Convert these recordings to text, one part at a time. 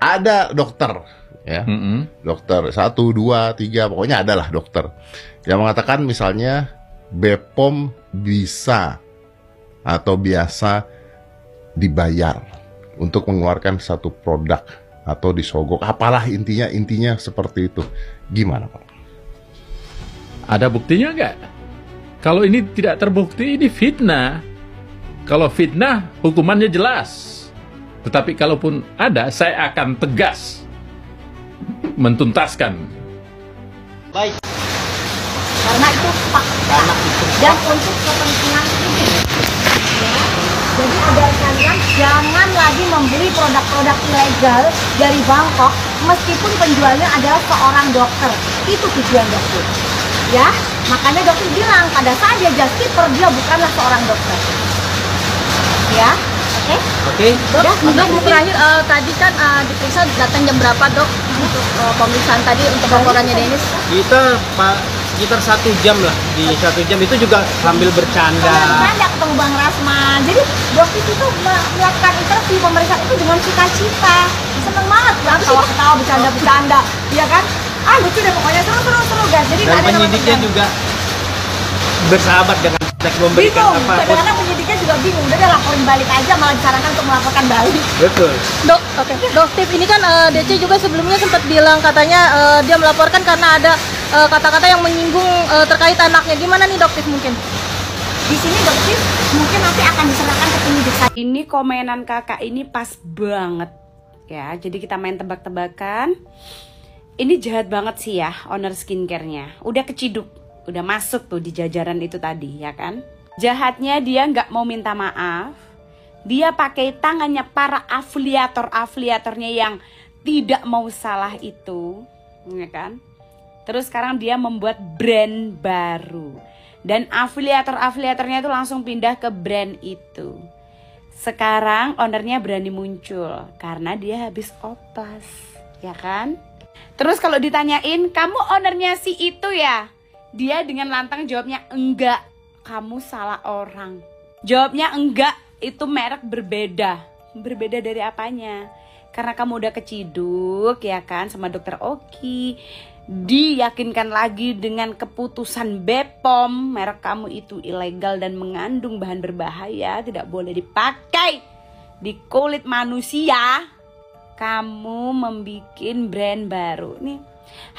ada dokter, ya, dokter 1, 2, 3, pokoknya adalah dokter yang mengatakan misalnya BPOM bisa atau biasa dibayar untuk mengeluarkan satu produk atau disogok, apalah intinya seperti itu. Gimana, Pak? Ada buktinya nggak? Kalau ini tidak terbukti, ini fitnah. Kalau fitnah, hukumannya jelas. Tetapi kalaupun ada, saya akan tegas mentuntaskan. Baik. Karena itu fakta. Dan untuk kepentingan ini, ya, jadi agar kalian jangan lagi membeli produk-produk ilegal dari Bangkok meskipun penjualnya adalah seorang dokter. Itu tujuan dokter. Ya, makanya dokter bilang pada saat dia just keeper, dia bukanlah seorang dokter. Ya, oke? Oke. Dok, terakhir tadi kan diperiksa datang jam berapa, Dok? Untuk pemeriksaan tadi untuk laporannya Dennis? Kita sekitar 1 jam lah. Di 1 jam itu juga sambil bercanda. Bercanda ketemu Bang Rasman. Jadi dokter itu melakukan interview pemeriksaan itu dengan sukacita. Seneng banget kan, ketawa-ketawa, bercanda-bercanda, iya kan? Lucu deh pokoknya, seru guys. Jadi dan penyidiknya juga bersahabat dengan teks memberikan bingung. apa. Kadang-kadang penyidiknya juga bingung. Udah laporin balik aja, malah disarankan untuk melaporkan balik. Betul. Dok, Dok Steve, ini kan DC juga sebelumnya sempat bilang katanya dia melaporkan karena ada kata-kata yang menyinggung terkait anaknya. Gimana nih Dok Steve mungkin? Di sini Dok Steve mungkin nanti akan diserahkan ke penyidik. Ini komenan kakak ini pas banget ya. Jadi kita main tebak-tebakan. Ini jahat banget sih ya owner skincare-nya. Udah keciduk, udah masuk tuh di jajaran itu tadi ya kan. Jahatnya dia nggak mau minta maaf. Dia pakai tangannya para afiliatornya yang tidak mau salah itu, ya kan. Terus sekarang dia membuat brand baru. Dan afiliatornya itu langsung pindah ke brand itu. Sekarang ownernya berani muncul karena dia habis oplas, ya kan. Terus kalau ditanyain, kamu ownernya si itu ya? Dia dengan lantang jawabnya, enggak, kamu salah orang. Jawabnya enggak, itu merek berbeda. Berbeda dari apanya? Karena kamu udah keciduk ya kan sama dokter Oki. Diyakinkan lagi dengan keputusan BPOM, merek kamu itu ilegal dan mengandung bahan berbahaya, tidak boleh dipakai di kulit manusia. Kamu membikin brand baru nih.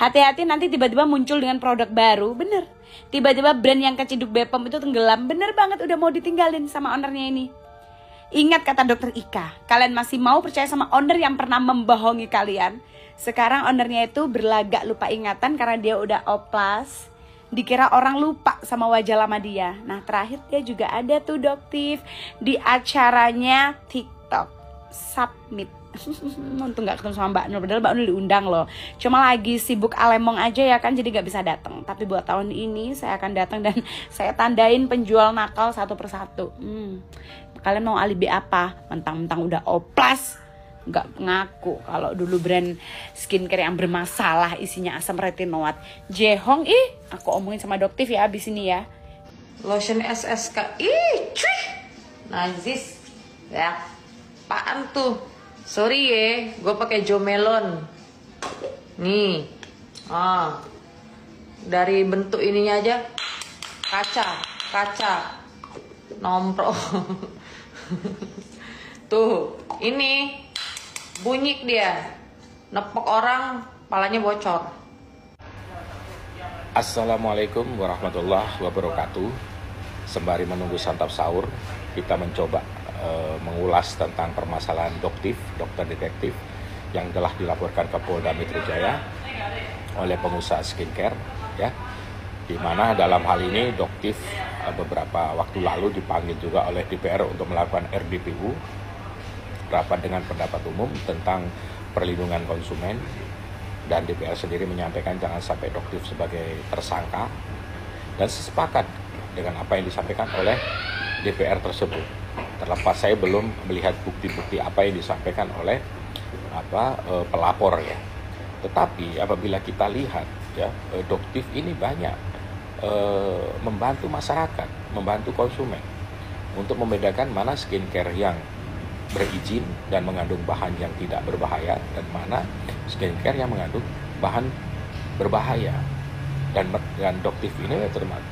Hati-hati nanti tiba-tiba muncul dengan produk baru. Bener. Tiba-tiba brand yang keciduk BPOM itu tenggelam. Bener banget, udah mau ditinggalin sama ownernya ini. Ingat kata dokter Ika, kalian masih mau percaya sama owner yang pernah membohongi kalian? Sekarang ownernya itu berlagak lupa ingatan karena dia udah oplas. Dikira orang lupa sama wajah lama dia. Nah terakhir dia juga ada tuh Doktif di acaranya TikTok Submit. Untung gak ketemu sama Mbak Nur, padahal Mbak Nur diundang loh. Cuma lagi sibuk alemong aja ya kan, jadi gak bisa datang. Tapi buat tahun ini saya akan datang dan saya tandain penjual nakal satu persatu. Kalian mau alibi apa? Mentang-mentang udah oplas, gak ngaku kalau dulu brand skincare yang bermasalah isinya asam retinoat. Jehong, aku omongin sama Doktif ya abis ini ya. Lotion SSK, cuy, najis ya. Apaan tuh? Sorry ya, gue pakai Jo Melon. Nih, dari bentuk ininya aja kaca, nomprok. Tuh, ini bunyi dia, nepok orang, palanya bocor. Assalamualaikum warahmatullahi wabarakatuh. Sembari menunggu santap sahur, kita mencoba mengulas tentang permasalahan Doktif, dokter detektif yang telah dilaporkan ke Polda Metro Jaya oleh pengusaha skincare, ya, di mana dalam hal ini Doktif beberapa waktu lalu dipanggil juga oleh DPR untuk melakukan RDPU, rapat dengan pendapat umum tentang perlindungan konsumen, dan DPR sendiri menyampaikan jangan sampai Doktif sebagai tersangka, dan sepakat dengan apa yang disampaikan oleh DPR tersebut. Terlepas saya belum melihat bukti-bukti apa yang disampaikan oleh pelapor ya. Tetapi apabila kita lihat ya, Doktif ini banyak membantu masyarakat, membantu konsumen untuk membedakan mana skincare yang berizin dan mengandung bahan yang tidak berbahaya, dan mana skincare yang mengandung bahan berbahaya. Dan Doktif ini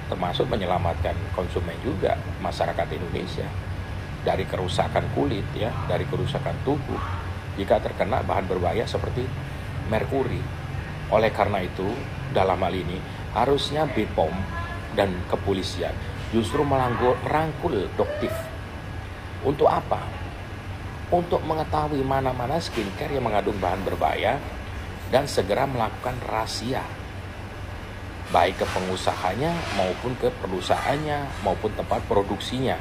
termasuk menyelamatkan konsumen juga, masyarakat Indonesia, dari kerusakan kulit ya, dari kerusakan tubuh jika terkena bahan berbahaya seperti merkuri. Oleh karena itu, dalam hal ini harusnya BPOM dan kepolisian justru merangkul Doktif. Untuk apa? Untuk mengetahui mana-mana skincare yang mengandung bahan berbahaya dan segera melakukan razia, baik ke pengusahanya maupun ke perusahaannya maupun tempat produksinya.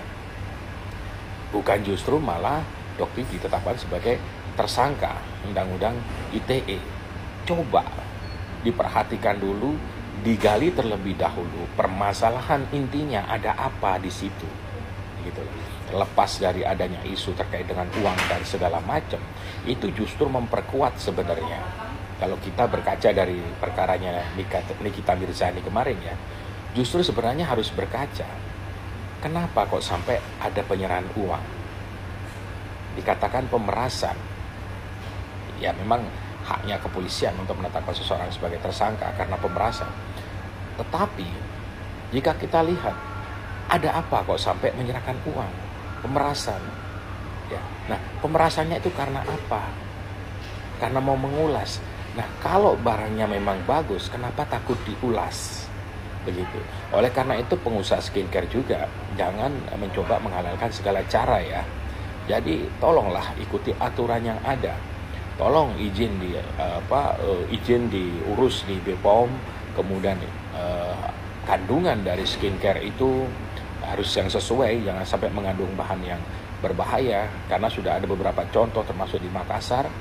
Bukan justru malah Doktif ditetapkan sebagai tersangka Undang-Undang ITE. Coba diperhatikan dulu, digali terlebih dahulu permasalahan intinya ada apa di situ, gitu. Lepas dari adanya isu terkait dengan uang dan segala macam, itu justru memperkuat sebenarnya. Kalau kita berkaca dari perkaranya Nikita Mirzani kemarin ya, justru sebenarnya harus berkaca. Kenapa kok sampai ada penyerahan uang? Dikatakan pemerasan. Ya memang haknya kepolisian untuk menetapkan seseorang sebagai tersangka karena pemerasan. Tetapi jika kita lihat ada apa kok sampai menyerahkan uang? Pemerasan. Ya. Nah, pemerasannya itu karena apa? Karena mau mengulas. Nah, kalau barangnya memang bagus, kenapa takut diulas? Begitu. Oleh karena itu pengusaha skincare juga jangan mencoba menghalalkan segala cara ya. Jadi tolonglah ikuti aturan yang ada. Tolong izin diurus di BPOM, kemudian kandungan dari skincare itu harus yang sesuai, jangan sampai mengandung bahan yang berbahaya, karena sudah ada beberapa contoh termasuk di Makassar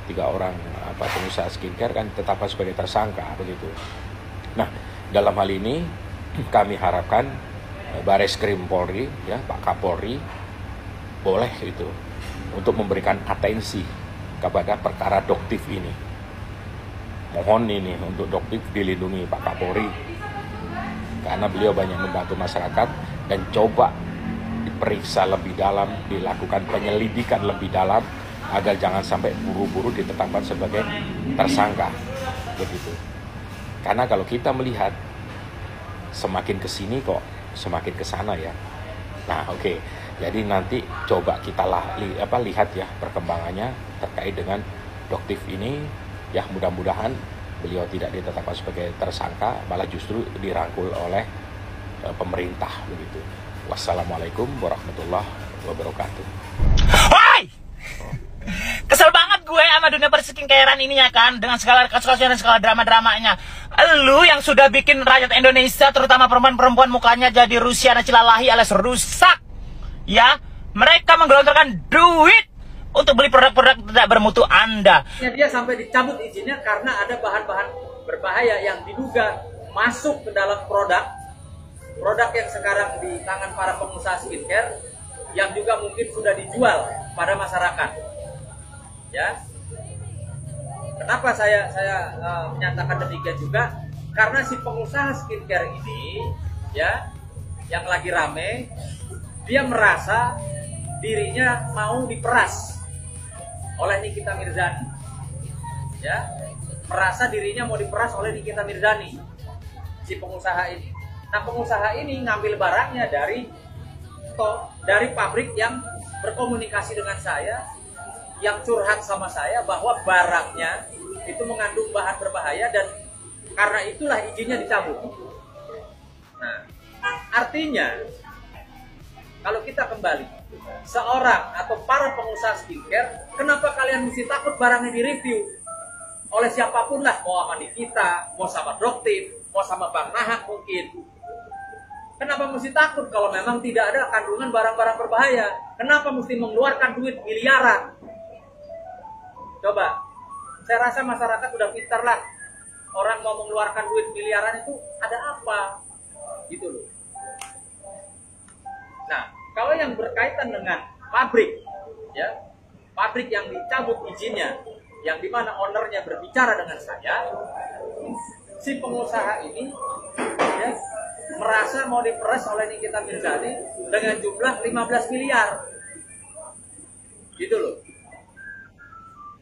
3 orang pengusaha skincare kan ditetapkan sebagai tersangka begitu. Nah, dalam hal ini kami harapkan Bareskrim Polri ya, Pak Kapolri boleh itu untuk memberikan atensi kepada perkara Doktif ini. Mohon ini untuk Doktif dilindungi Pak Kapolri, karena beliau banyak membantu masyarakat, dan coba diperiksa lebih dalam, dilakukan penyelidikan lebih dalam agar jangan sampai buru-buru ditetapkan sebagai tersangka begitu. Karena kalau kita melihat semakin kesini kok semakin kesana ya. Nah oke. Jadi nanti coba kita lihat ya perkembangannya terkait dengan Doktif ini ya, mudah-mudahan beliau tidak ditetapkan sebagai tersangka, malah justru dirangkul oleh pemerintah begitu. Wassalamualaikum warahmatullahi wabarakatuh. Hai! Kesel banget gue sama dunia perskincarean ini ya kan, dengan segala kasus-kasusnya dan segala drama-dramanya. Lu yang sudah bikin rakyat Indonesia, terutama perempuan-perempuan, mukanya jadi Rusia dan Cilalahi alias rusak. Ya, mereka menggelontorkan duit untuk beli produk-produk tidak bermutu Anda. Dia sampai dicabut izinnya karena ada bahan-bahan berbahaya yang diduga masuk ke dalam produk yang sekarang di tangan para pengusaha skincare, yang juga mungkin sudah dijual pada masyarakat. Ya, kenapa saya menyatakan demikian juga? Karena si pengusaha skincare ini, ya, yang lagi rame, dia merasa dirinya mau diperas oleh Nikita Mirzani, ya, merasa dirinya mau diperas oleh Nikita Mirzani, si pengusaha ini. Nah, pengusaha ini ngambil barangnya dari pabrik yang berkomunikasi dengan saya, yang curhat sama saya bahwa barangnya itu mengandung bahan berbahaya, dan karena itulah izinnya dicabut. Nah, artinya kalau kita kembali, seorang atau para pengusaha skincare, kenapa kalian mesti takut barangnya direview oleh siapapun lah, mau sama Nikita, mau sama Doktif, mau sama Bang Nahak mungkin. Kenapa mesti takut kalau memang tidak ada kandungan barang-barang berbahaya? Kenapa mesti mengeluarkan duit miliaran? Coba, saya rasa masyarakat udah pintar lah. Orang mau mengeluarkan duit miliaran itu ada apa? Gitu loh. Nah, kalau yang berkaitan dengan pabrik, ya, pabrik yang dicabut izinnya, yang dimana ownernya berbicara dengan saya, si pengusaha ini, ya, merasa mau diperas oleh Nikita Mirzani dengan jumlah 15 miliar. gitu loh.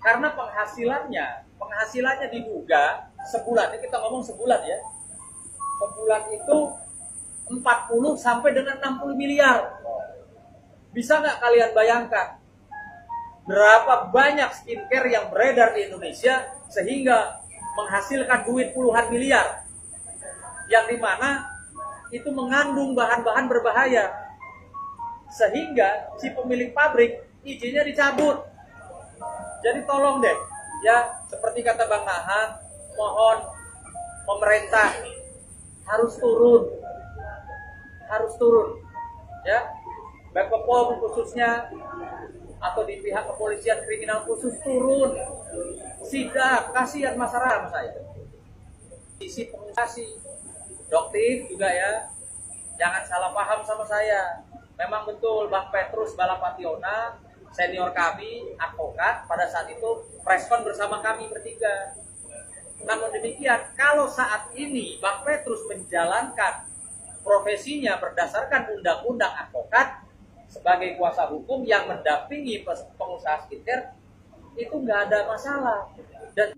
Karena penghasilannya diduga sebulan, ini kita ngomong sebulan ya, sebulan itu 40 sampai dengan 60 miliar. Bisa nggak kalian bayangkan berapa banyak skincare yang beredar di Indonesia sehingga menghasilkan duit puluhan miliar, yang dimana itu mengandung bahan-bahan berbahaya, sehingga si pemilik pabrik izinnya dicabut. Jadi tolong deh, ya seperti kata Bang Nahan, mohon pemerintah harus turun, ya, BPOM khususnya atau di pihak kepolisian kriminal khusus turun, sidak, kasihan masyarakat saya. Sisi pengusaha, Doktif juga ya, jangan salah paham sama saya. Memang betul Bang Petrus Balapationa, senior kami, advokat, pada saat itu preskon bersama kami bertiga. Namun demikian, kalau saat ini Bang Petrus menjalankan profesinya berdasarkan undang-undang advokat sebagai kuasa hukum yang mendampingi pengusaha skincare, itu nggak ada masalah. Dan